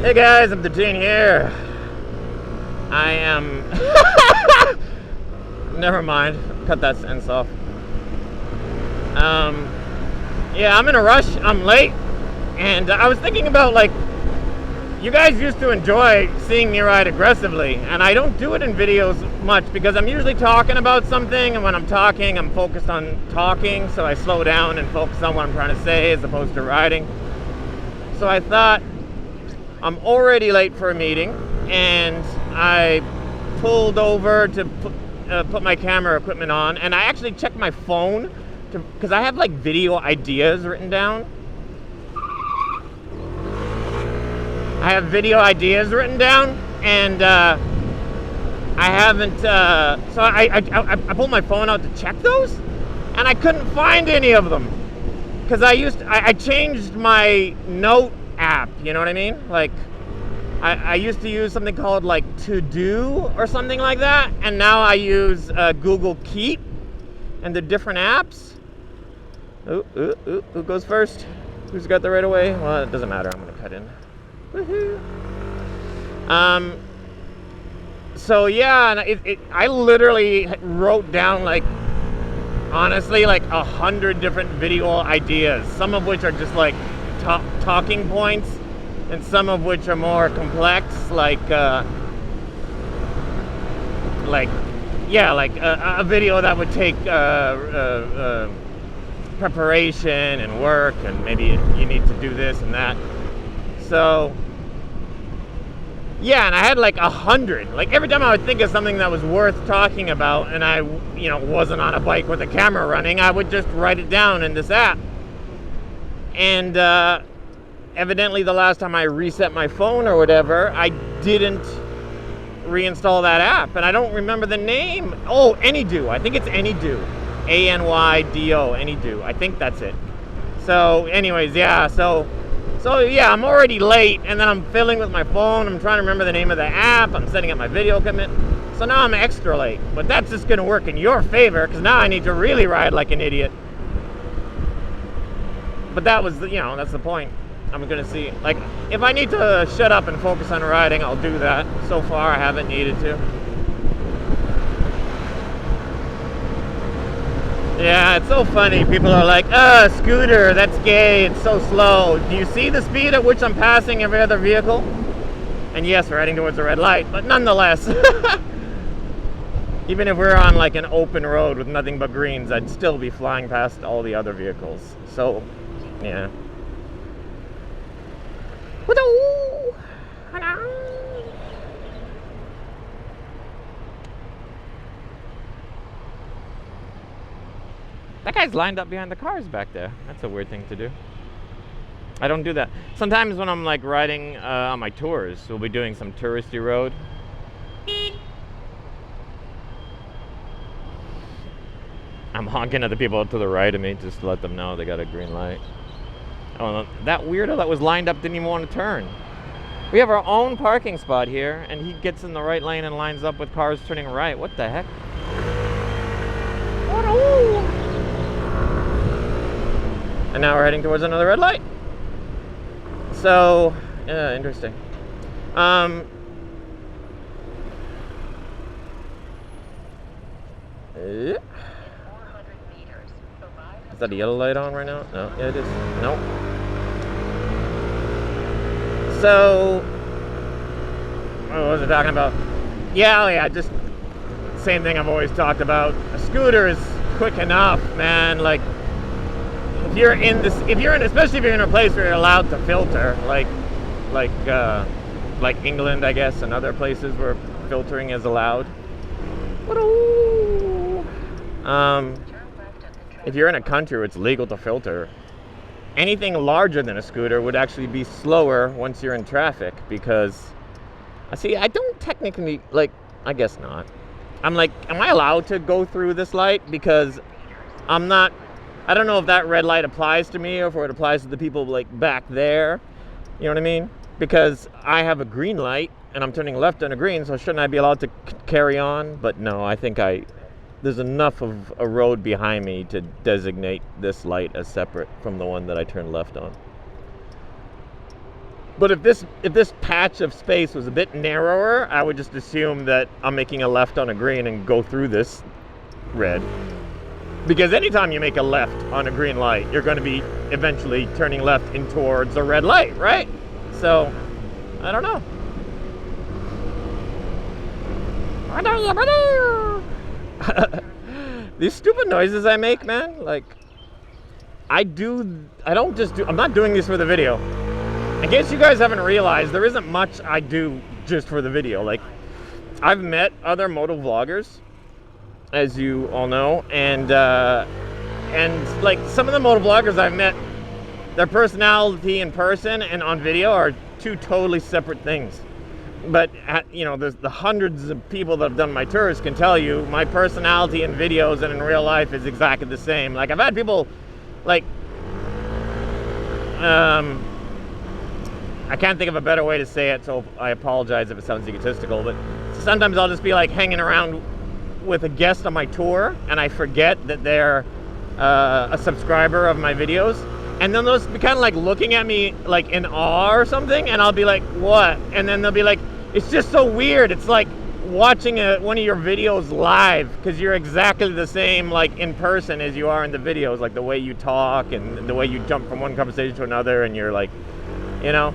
Hey guys, M13 here. I am... Never mind. Cut that sentence off. Yeah, I'm in a rush. I'm late. And I was thinking about, like, you guys used to enjoy seeing me ride aggressively. And I don't do it in videos much because I'm usually talking about something. And when I'm talking, I'm focused on talking. So I slow down and focus on what I'm trying to say as opposed to riding. So I thought, I'm already late for a meeting, and I pulled over to put my camera equipment on, and I actually checked my phone because I have like video ideas written down. I have video ideas written down, and I haven't. So I pulled my phone out to check those, and I couldn't find any of them because I changed my note app, you know what I mean? Like, I used to use something called like To Do or something like that, and now I use Google Keep, and the different apps. Who goes first? Who's got the right of way? Well, it doesn't matter. I'm gonna cut in. Woohoo! So yeah, and I literally wrote down like, honestly, like 100 different video ideas. Some of which are just like talking points, and some of which are more complex, like a video that would take preparation and work, and maybe you need to do this and that. So yeah, and I had like 100. Like every time I would think of something that was worth talking about, and I, wasn't on a bike with a camera running, I would just write it down in this app. And evidently the last time I reset my phone or whatever, I didn't reinstall that app. And I don't remember the name. Oh, Anydo. I think it's Anydo. A-N-Y-D-O, Anydo. I think that's it. So anyways, yeah. So yeah, I'm already late, and then I'm fiddling with my phone. I'm trying to remember the name of the app. I'm setting up my video equipment. So now I'm extra late. But that's just going to work in your favor, because now I need to really ride like an idiot. But that was, that's the point. I'm going to see, like, if I need to shut up and focus on riding, I'll do that. So far, I haven't needed to. Yeah, it's so funny. People are like, scooter, that's gay, it's so slow. Do you see the speed at which I'm passing every other vehicle? And yes, we're heading towards a red light, but nonetheless. Even if we're on like an open road with nothing but greens, I'd still be flying past all the other vehicles. So, yeah. That guy's lined up behind the cars back there. That's a weird thing to do. I don't do that. Sometimes when I'm like riding on my tours, we'll be doing some touristy road. I'm honking at the people to the right of me just to let them know they got a green light. Oh, that weirdo that was lined up didn't even want to turn. We have our own parking spot here, and he gets in the right lane and lines up with cars turning right. What the heck? And now we're heading towards another red light. So, yeah, interesting. Is that a yellow light on right now? No, yeah, it is. Nope. So, what was I talking about? Yeah, just same thing I've always talked about. A scooter is quick enough, man. Like, especially if you're in a place where you're allowed to filter, like England, I guess, and other places where filtering is allowed. If you're in a country where it's legal to filter, anything larger than a scooter would actually be slower once you're in traffic, because, I don't technically, I guess not. I'm like, am I allowed to go through this light? Because I don't know if that red light applies to me or if it applies to the people like back there. You know what I mean? Because I have a green light and I'm turning left on a green, so shouldn't I be allowed to carry on? But no, I think there's enough of a road behind me to designate this light as separate from the one that I turned left on. But if this patch of space was a bit narrower, I would just assume that I'm making a left on a green and go through this red. Because anytime you make a left on a green light, you're going to be eventually turning left in towards a red light, right? So, I don't know. These stupid noises I make, man, like, I'm not doing these for the video. In case you guys haven't realized, there isn't much I do just for the video. Like, I've met other moto vloggers, as you all know, and like some of the moto vloggers I've met, their personality in person and on video are two totally separate things. But you know, there's the hundreds of people that have done my tours can tell you my personality in videos and in real life is exactly the same. Like, I've had people like I can't think of a better way to say it, so I apologize if it sounds egotistical, but sometimes I'll just be like hanging around with a guest on my tour and I forget that they're a subscriber of my videos, and then they'll be kind of like looking at me like in awe or something, and I'll be like, what? And then they'll be like, it's just so weird. It's like watching one of your videos live, because you're exactly the same like in person as you are in the videos, like the way you talk and the way you jump from one conversation to another, and you're like, you know.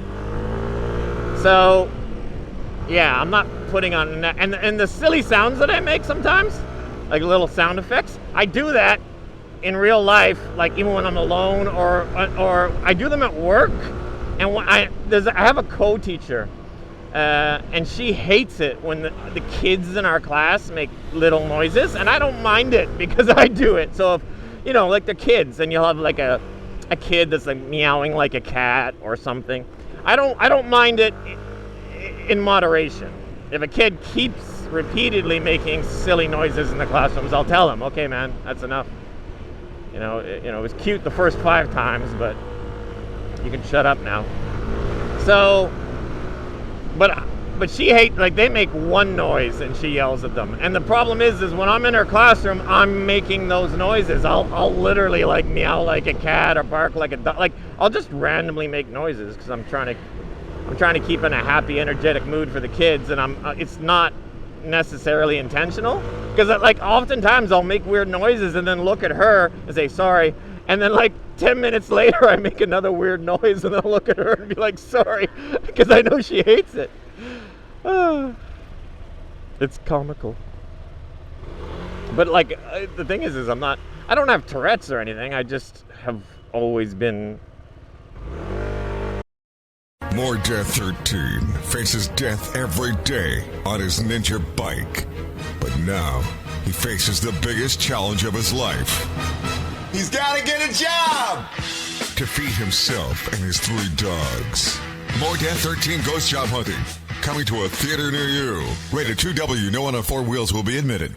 So yeah, I'm not putting on that. And the silly sounds that I make sometimes, like little sound effects, I do that in real life, like even when I'm alone, or I do them at work. And when I have a co-teacher, and she hates it when the kids in our class make little noises, and I don't mind it because I do it. So if, you know, like the kids, and you'll have like a kid that's like meowing like a cat or something, I don't mind it in moderation. If a kid keeps repeatedly making silly noises in the classrooms, I'll tell him, okay, man, that's enough. You know, it was cute the first 5 times, but you can shut up now. So, but she hates, like, they make one noise and she yells at them. And the problem is when I'm in her classroom, I'm making those noises. I'll literally like meow like a cat or bark like a dog. Like, I'll just randomly make noises because I'm trying to keep in a happy, energetic mood for the kids, and it's not necessarily intentional, because like oftentimes I'll make weird noises and then look at her and say sorry, and then like 10 minutes later I make another weird noise and then look at her and be like sorry, because I know she hates it. It's comical. But like the thing is I don't have Tourette's or anything. I just have always been. More Death 13 faces death every day on his ninja bike. But now, he faces the biggest challenge of his life. He's gotta get a job! To feed himself and his 3 dogs. More Death 13 Ghost Job Hunting. Coming to a theater near you. Rated 2W, no one on 4 wheels will be admitted.